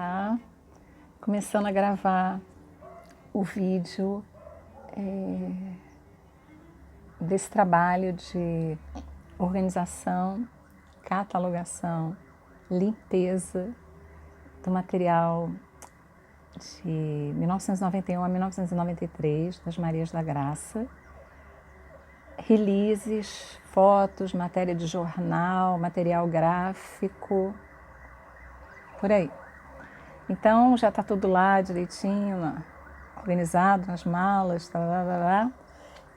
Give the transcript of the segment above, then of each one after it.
Olá, começando a gravar o vídeo desse trabalho de organização, catalogação, limpeza do material de 1991 a 1993 das Marias da Graça, releases, fotos, matéria de jornal, material gráfico, por aí. Então já está tudo lá direitinho, organizado nas malas,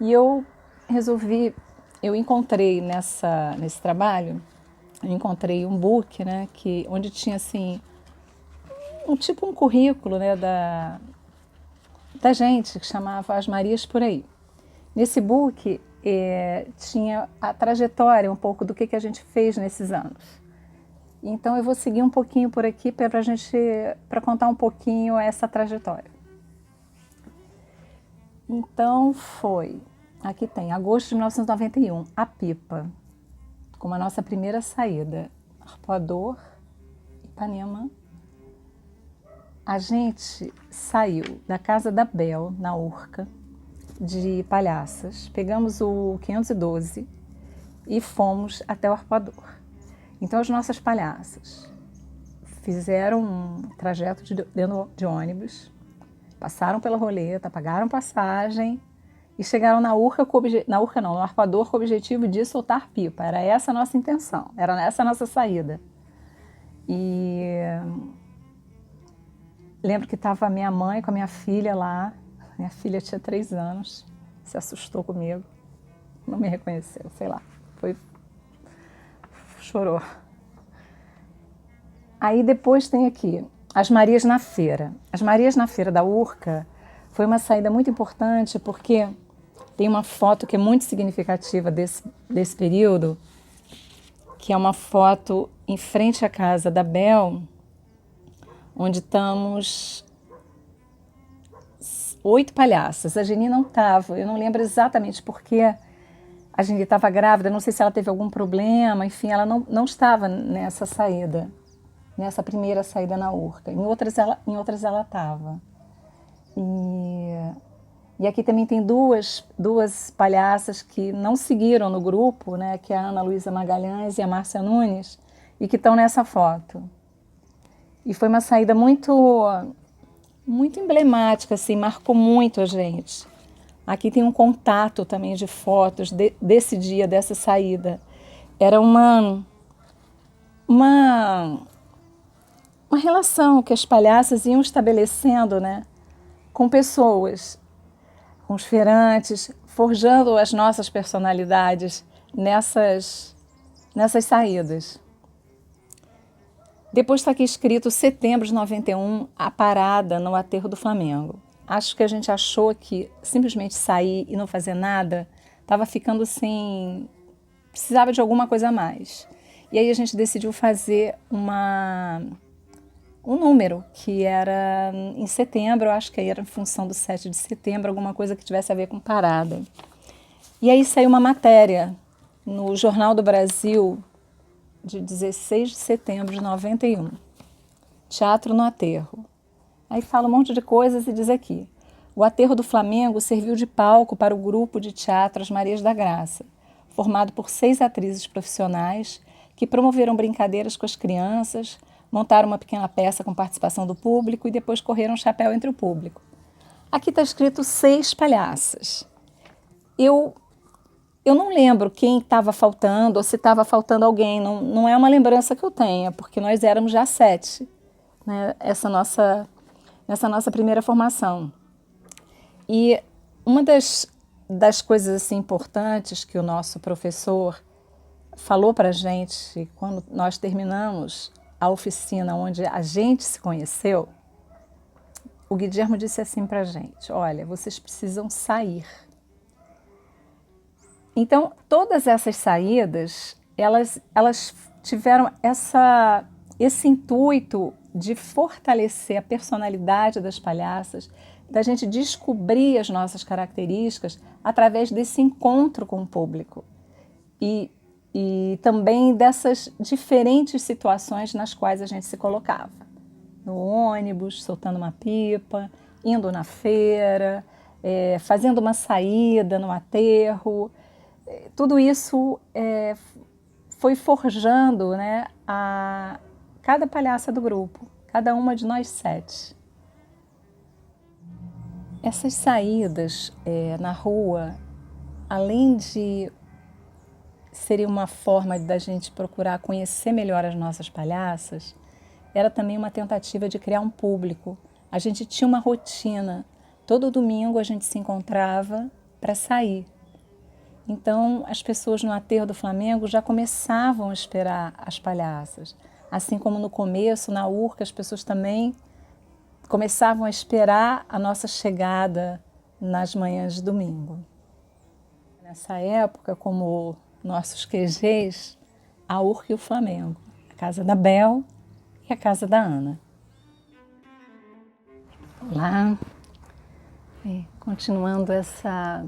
e eu resolvi, eu encontrei nesse trabalho, eu encontrei um book, né, onde tinha assim um currículo, né, da gente, que chamava As Marias por Aí. Nesse book tinha a trajetória um pouco do que a gente fez nesses anos. Então eu vou seguir um pouquinho por aqui para contar um pouquinho essa trajetória. Então aqui tem agosto de 1991, a Pipa, como a nossa primeira saída, Arpoador, Ipanema. A gente saiu da casa da Bel, na Urca, de Palhaças, pegamos o 512 e fomos até o Arpoador. Então as nossas palhaças fizeram um trajeto de ônibus, passaram pela roleta, pagaram passagem e chegaram na Urca, no Arpoador, com o objetivo de soltar pipa. Era essa a nossa intenção, era essa a nossa saída. E lembro que estava a minha mãe com a minha filha lá. Minha filha tinha 3 anos, se assustou comigo, não me reconheceu, sei lá, chorou. Aí depois tem aqui As Marias na Feira. As Marias na Feira da Urca foi uma saída muito importante porque tem uma foto que é muito significativa desse período, que é uma foto em frente à casa da Bel, onde estamos 8 palhaças. A Geni não estava, eu não lembro exatamente porque a Geni estava grávida, não sei se ela teve algum problema, enfim, ela não estava nessa saída, nessa primeira saída na Urca. Em outras ela estava. E aqui também tem duas palhaças que não seguiram no grupo, né, que é a Ana Luísa Magalhães e a Márcia Nunes, e que estão nessa foto. E foi uma saída muito emblemática, assim, marcou muito a gente. Aqui tem um contato também de fotos desse dia, dessa saída. Era uma relação que as palhaças iam estabelecendo, né, com pessoas, com os feirantes, forjando as nossas personalidades nessas saídas. Depois está aqui escrito setembro de 91, a parada no Aterro do Flamengo. Acho que a gente achou que simplesmente sair e não fazer nada estava ficando assim, precisava de alguma coisa a mais. E aí a gente decidiu fazer um número, que era em setembro, acho que era em função do 7 de setembro, alguma coisa que tivesse a ver com parada. E aí saiu uma matéria no Jornal do Brasil, de 16 de setembro de 91, Teatro no Aterro. Aí fala um monte de coisas e diz aqui: o Aterro do Flamengo serviu de palco para o grupo de teatro As Marias da Graça, formado por 6 atrizes profissionais que promoveram brincadeiras com as crianças, montaram uma pequena peça com participação do público e depois correram chapéu entre o público. Aqui está escrito 6 palhaças. Eu não lembro quem estava faltando ou se estava faltando alguém, não é uma lembrança que eu tenha, porque nós éramos já 7, né, nessa nossa primeira formação. E uma das coisas assim, importantes que o nosso professor falou para a gente quando nós terminamos a oficina onde a gente se conheceu, o Guilherme disse assim para a gente: olha, vocês precisam sair. Então, todas essas saídas, elas tiveram esse intuito de fortalecer a personalidade das palhaças, da gente descobrir as nossas características através desse encontro com o público. E também dessas diferentes situações nas quais a gente se colocava. no ônibus, soltando uma pipa, indo na feira, fazendo uma saída no aterro. Tudo isso foi forjando, né, cada palhaça do grupo, cada uma de nós 7. Essas saídas na rua, além de seria uma forma da gente procurar conhecer melhor as nossas palhaças, era também uma tentativa de criar um público. A gente tinha uma rotina. Todo domingo a gente se encontrava para sair. Então, as pessoas no aterro do Flamengo já começavam a esperar as palhaças. Assim como no começo, na Urca, as pessoas também começavam a esperar a nossa chegada nas manhãs de domingo. Nessa época, como nossos QGs, a Urca e o Flamengo, a casa da Bel e a casa da Ana. Olá, continuando essa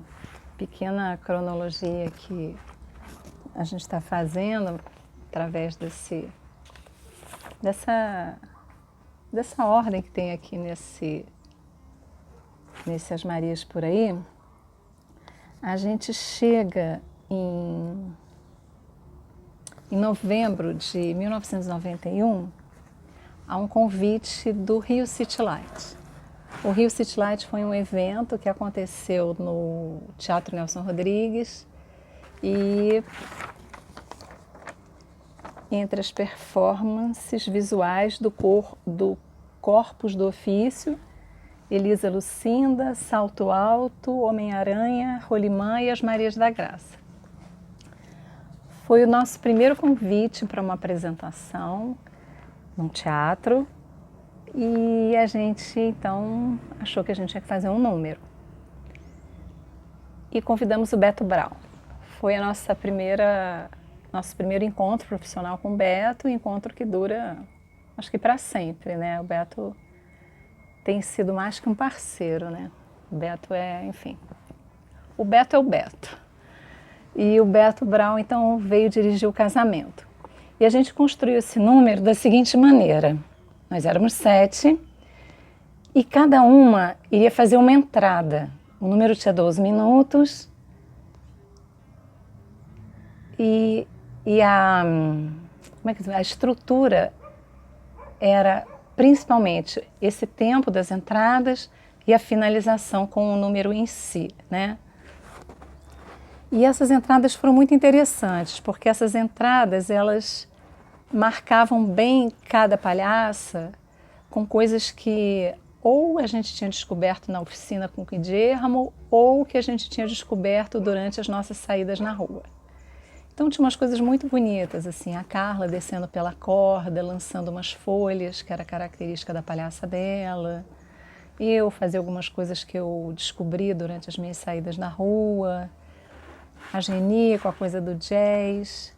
pequena cronologia que a gente está fazendo através dessa ordem que tem aqui nesse As Marias por aí, a gente chega em novembro de 1991 a um convite do Rio City Light. O Rio City Light foi um evento que aconteceu no Teatro Nelson Rodrigues e entre as performances visuais do Corpus do Ofício, Elisa Lucinda, Salto Alto, Homem-Aranha, Rolimã e as Marias da Graça. Foi o nosso primeiro convite para uma apresentação num teatro e a gente então achou que a gente tinha que fazer um número. E convidamos o Beto Brown. Foi nosso primeiro encontro profissional com o Beto, um encontro que dura, acho que para sempre, né? O Beto tem sido mais que um parceiro, né? O Beto enfim, o Beto é o Beto. E o Beto Brown, então, veio dirigir o casamento. E a gente construiu esse número da seguinte maneira. Nós éramos 7 e cada uma iria fazer uma entrada. O número tinha 12 minutos e a estrutura era principalmente esse tempo das entradas e a finalização com o número em si, né? E essas entradas foram muito interessantes, porque essas entradas, elas marcavam bem cada palhaça com coisas que ou a gente tinha descoberto na oficina com o Guillermo ou que a gente tinha descoberto durante as nossas saídas na rua. Então tinha umas coisas muito bonitas, assim, a Carla descendo pela corda, lançando umas folhas, que era característica da palhaça dela. Eu fazia algumas coisas que eu descobri durante as minhas saídas na rua. A Geni com a coisa do jazz.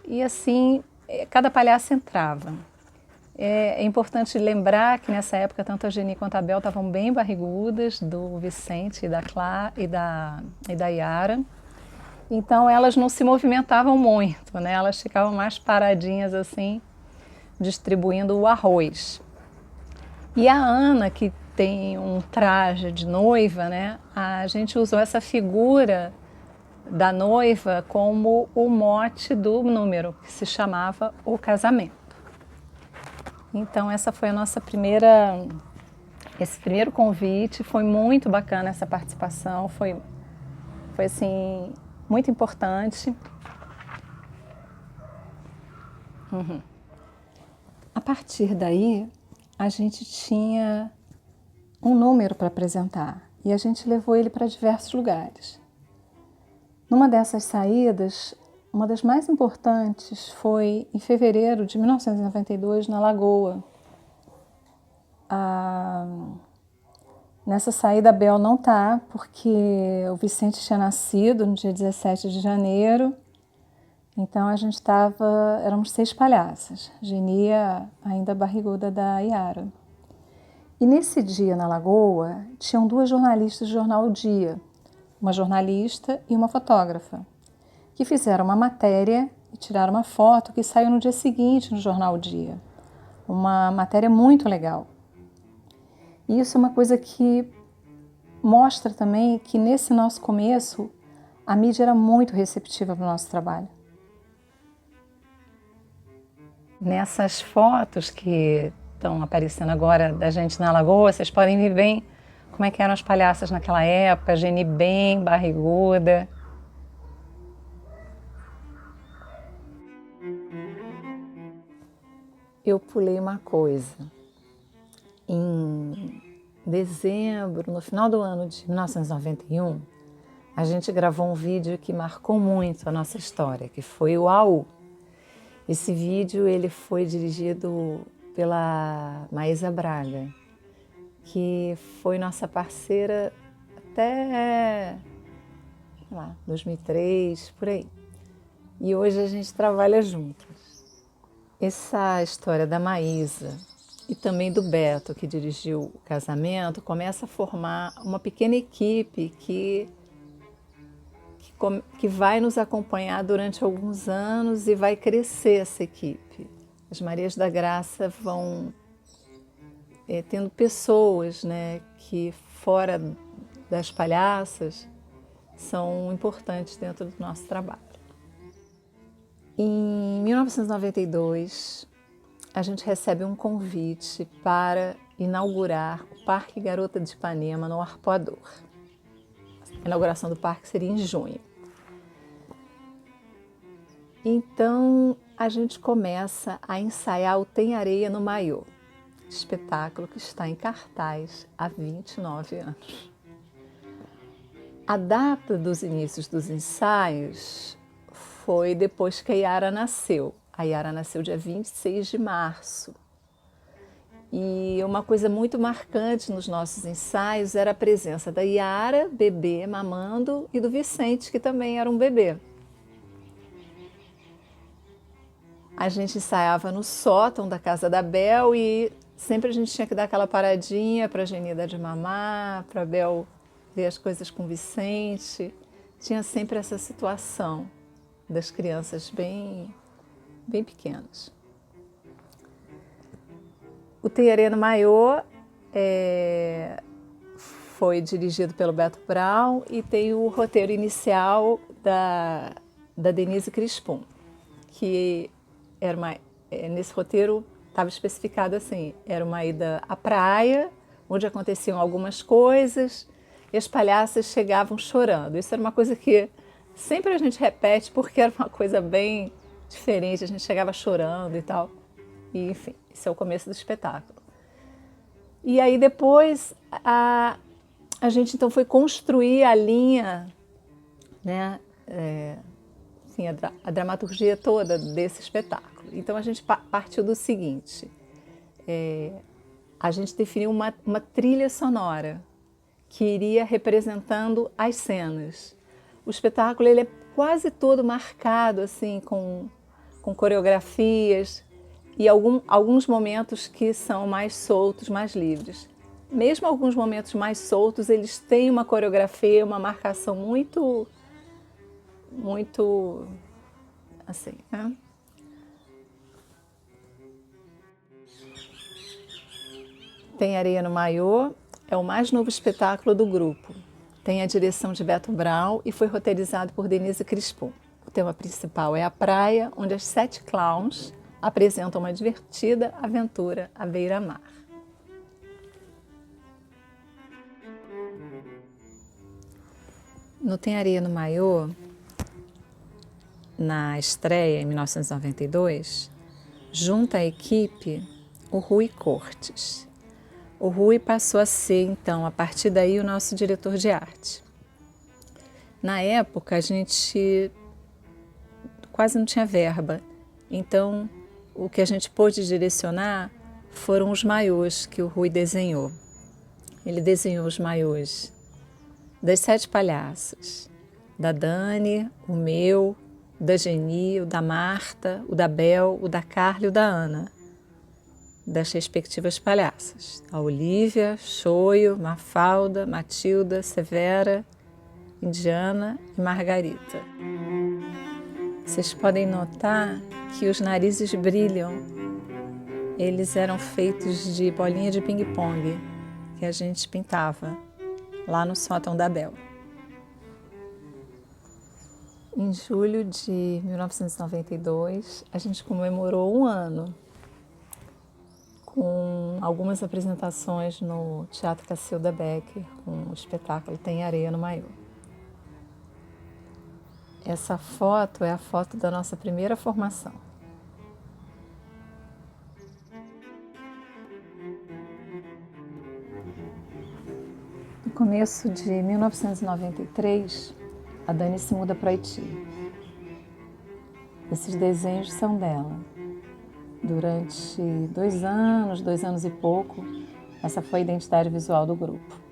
E assim, cada palhaça entrava. É importante lembrar que nessa época tanto a Geni quanto a Bel estavam bem barrigudas, do Vicente e da Clá e da Yara. Então elas não se movimentavam muito, né? Elas ficavam mais paradinhas assim, distribuindo o arroz. E a Ana, que tem um traje de noiva, né? A gente usou essa figura da noiva como o mote do número, que se chamava O Casamento. Então essa foi esse primeiro convite, foi muito bacana essa participação, foi assim, muito importante. A partir daí, a gente tinha um número para apresentar e a gente levou ele para diversos lugares. Numa dessas saídas, uma das mais importantes foi em fevereiro de 1992, na Lagoa. Nessa saída a Bel não está, porque o Vicente tinha nascido no dia 17 de janeiro, então a gente éramos 6 palhaças, Genia ainda barriguda da Yara. E nesse dia na Lagoa tinham 2 jornalistas do jornal O Dia, uma jornalista e uma fotógrafa, que fizeram uma matéria e tiraram uma foto que saiu no dia seguinte no jornal O Dia. uma matéria muito legal. E isso é uma coisa que mostra também que nesse nosso começo a mídia era muito receptiva para o nosso trabalho. Nessas fotos que estão aparecendo agora da gente na Lagoa, vocês podem ver bem como é que eram as palhaças naquela época, a Geni bem barriguda. Eu pulei uma coisa. Em dezembro, no final do ano de 1991, a gente gravou um vídeo que marcou muito a nossa história, que foi o AU. Esse vídeo ele foi dirigido pela Maísa Braga, que foi nossa parceira até, sei lá, 2003, por aí. E hoje a gente trabalha juntas. Essa história da Maísa e também do Beto, que dirigiu o casamento, começa a formar uma pequena equipe que vai nos acompanhar durante alguns anos e vai crescer essa equipe. As Marias da Graça vão tendo pessoas, né, que fora das palhaças são importantes dentro do nosso trabalho. Em 1992, a gente recebe um convite para inaugurar o Parque Garota de Ipanema no Arpoador. A inauguração do parque seria em junho. Então, a gente começa a ensaiar o Tem Areia no Maiô, espetáculo que está em cartaz há 29 anos. A data dos inícios dos ensaios foi depois que a Yara nasceu. A Yara nasceu dia 26 de março. E uma coisa muito marcante nos nossos ensaios era a presença da Yara, bebê, mamando, e do Vicente, que também era um bebê. A gente ensaiava no sótão da casa da Bel e sempre a gente tinha que dar aquela paradinha para a Geni dar de mamar, para a Bel ver as coisas com o Vicente. Tinha sempre essa situação das crianças bem pequenas. O Tem Areia no Maiô foi dirigido pelo Beto Brown e tem o roteiro inicial da Denise Crispum, que era nesse roteiro estava especificado assim, era uma ida à praia, onde aconteciam algumas coisas e as palhaças chegavam chorando. Isso era uma coisa que sempre a gente repete porque era uma coisa bem diferente, a gente chegava chorando e tal. E, enfim, esse é o começo do espetáculo. E aí depois a gente então foi construir a linha, né, assim, a dramaturgia toda desse espetáculo. Então a gente partiu do seguinte, a gente definiu uma trilha sonora que iria representando as cenas. O espetáculo ele é quase todo marcado assim com coreografias e alguns momentos que são mais soltos, mais livres. Mesmo alguns momentos mais soltos, eles têm uma coreografia, uma marcação muito assim, né? Tem Areia no Maiô é o mais novo espetáculo do grupo. Tem a direção de Beto Brown e foi roteirizado por Denise Crispum. O tema principal é a praia, onde as 7 clowns apresentam uma divertida aventura à beira-mar. No Tem Areia no Maiô, na estreia em 1992, junta à equipe o Rui Cortes. O Rui passou a ser, então, a partir daí, o nosso diretor de arte. Na época, a gente quase não tinha verba, então o que a gente pôde direcionar foram os maiôs que o Rui desenhou. Ele desenhou os maiôs das 7 palhaças, da Dani, o meu, o da Geni, o da Marta, o da Bel, o da Carla e o da Ana, das respectivas palhaças. A Olívia, Choio, Mafalda, Matilda, Severa, Indiana e Margarita. Vocês podem notar que os narizes brilham Eles eram feitos de bolinha de ping-pong que a gente pintava lá no sótão da Bel. Em julho de 1992, a gente comemorou 1 ano com algumas apresentações no Teatro Cacilda Becker, com o espetáculo Tem Areia no Maiô. Essa foto é a foto da nossa primeira formação. No começo de 1993, a Dani se muda para Haiti. Esses desenhos são dela. Durante 2 anos e pouco, essa foi a identidade visual do grupo.